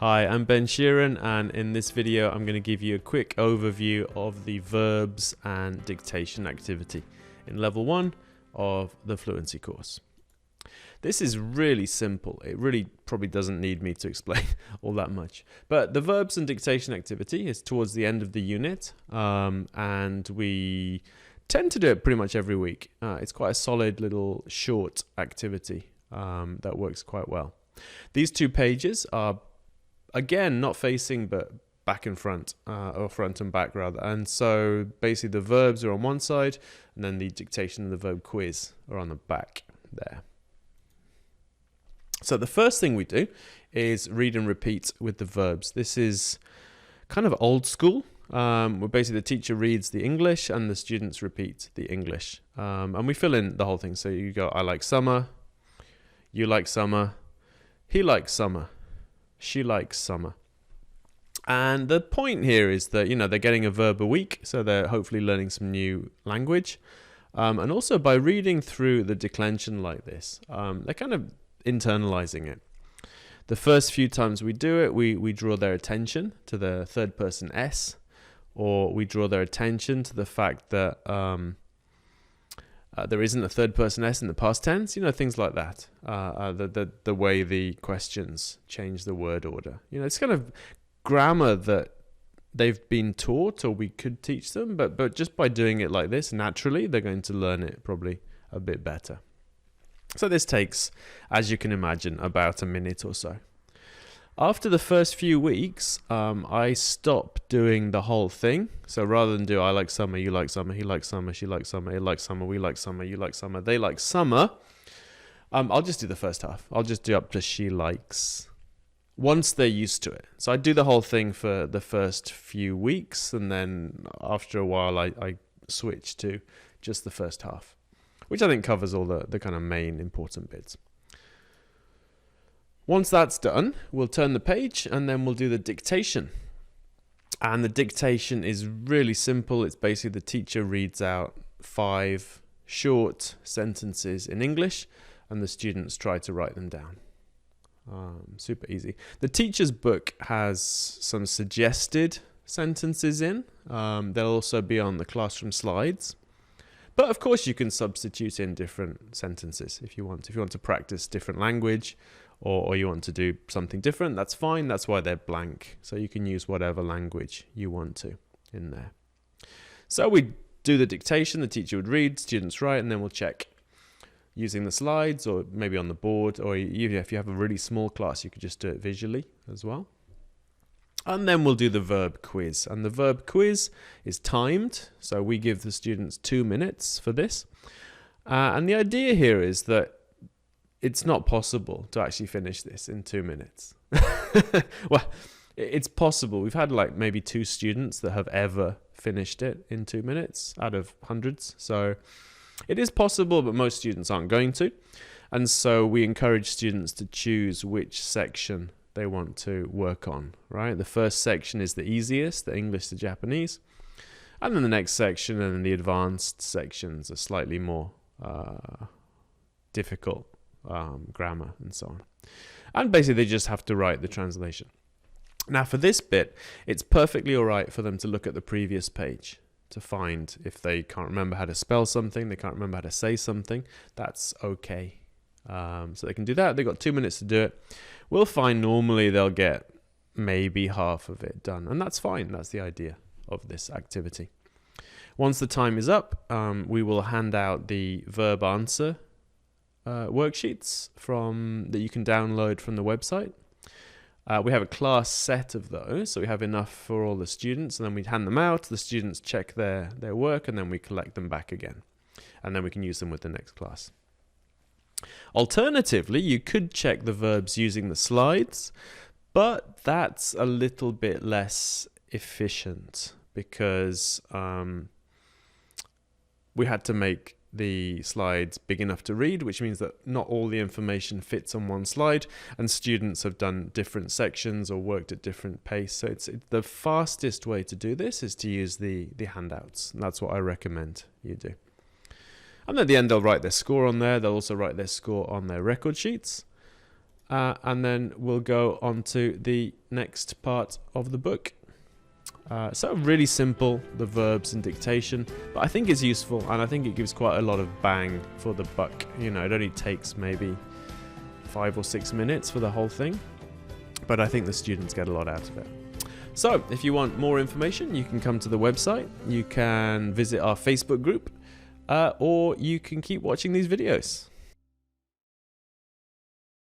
Hi, I'm Ben Sheeran, and in this video I'm going to give you a quick overview of the verbs and dictation activity in level 1 of the Fluency course. This is really simple. It really probably doesn't need me to explain all that much. But the verbs and dictation activity is towards the end of the unit, and we tend to do it pretty much every week. It's quite a solid little short activity that works quite well. These two pages are, again, not facing but back and front, or front and back rather. And so basically the verbs are on one side and then the dictation and the verb quiz are on the back there. So the first thing we do is read and repeat with the verbs. This is kind of old school, where basically the teacher reads the English and the students repeat the English. And we fill in the whole thing. So you go, I like summer, you like summer, he likes summer, she likes summer. And the point here is that, they're getting a verb a week, so they're hopefully learning some new language. And also by reading through the declension like this, they're kind of internalizing it. The first few times we do it, we draw their attention to the third person S, or we draw their attention to the fact that there isn't a third person S in the past tense, things like that. The way the questions change the word order. It's kind of grammar that they've been taught or we could teach them, but just by doing it like this, naturally, they're going to learn it probably a bit better. So this takes, as you can imagine, about a minute or so. After the first few weeks, I stop doing the whole thing. So rather than do I like summer, you like summer, he likes summer, she likes summer, it likes summer, we like summer, you like summer, they like summer, I'll just do the first half. I'll just do up to she likes, once they're used to it. So I do the whole thing for the first few weeks, and then after a while I switch to just the first half, which I think covers all the kind of main important bits. Once that's done, we'll turn the page and then we'll do the dictation. And the dictation is really simple. It's basically the teacher reads out 5 short sentences in English and the students try to write them down. Super easy. The teacher's book has some suggested sentences in. They'll also be on the classroom slides. But of course you can substitute in different sentences if you want. If you want to practice different language or you want to do something different, that's fine. That's why they're blank. So you can use whatever language you want to in there. So we do the dictation, the teacher would read, students write, and then we'll check using the slides or maybe on the board, or even if you have a really small class, you could just do it visually as well. And then we'll do the verb quiz. And the verb quiz is timed. So we give the students 2 minutes for this. And the idea here is that it's not possible to actually finish this in 2 minutes. Well, it's possible. We've had like maybe 2 students that have ever finished it in 2 minutes out of hundreds. So it is possible, but most students aren't going to. And so we encourage students to choose which section they want to work on, right? The first section is the easiest, the English to Japanese. And then the next section and then the advanced sections are slightly more difficult, grammar and so on. And basically they just have to write the translation. Now for this bit, it's perfectly all right for them to look at the previous page to find if they can't remember how to spell something, they can't remember how to say something, that's okay. So they can do that. They've got 2 minutes to do it. We'll find normally they'll get maybe half of it done, and that's fine. That's the idea of this activity. Once the time is up, we will hand out the verb answer worksheets that you can download from the website. We have a class set of those, so we have enough for all the students, and then we hand them out. The students check their work, and then we collect them back again, and then we can use them with the next class. Alternatively, you could check the verbs using the slides, but that's a little bit less efficient because we had to make the slides big enough to read, which means that not all the information fits on one slide, and students have done different sections or worked at different pace. So the fastest way to do this is to use the handouts, and that's what I recommend you do. And at the end, they'll write their score on there. They'll also write their score on their record sheets. and then we'll go on to the next part of the book. So really simple, the verbs and dictation, but I think it's useful, and I think it gives quite a lot of bang for the buck. You know, it only takes maybe 5 or 6 minutes for the whole thing, but I think the students get a lot out of it. So if you want more information, you can come to the website, you can visit our Facebook group, or you can keep watching these videos.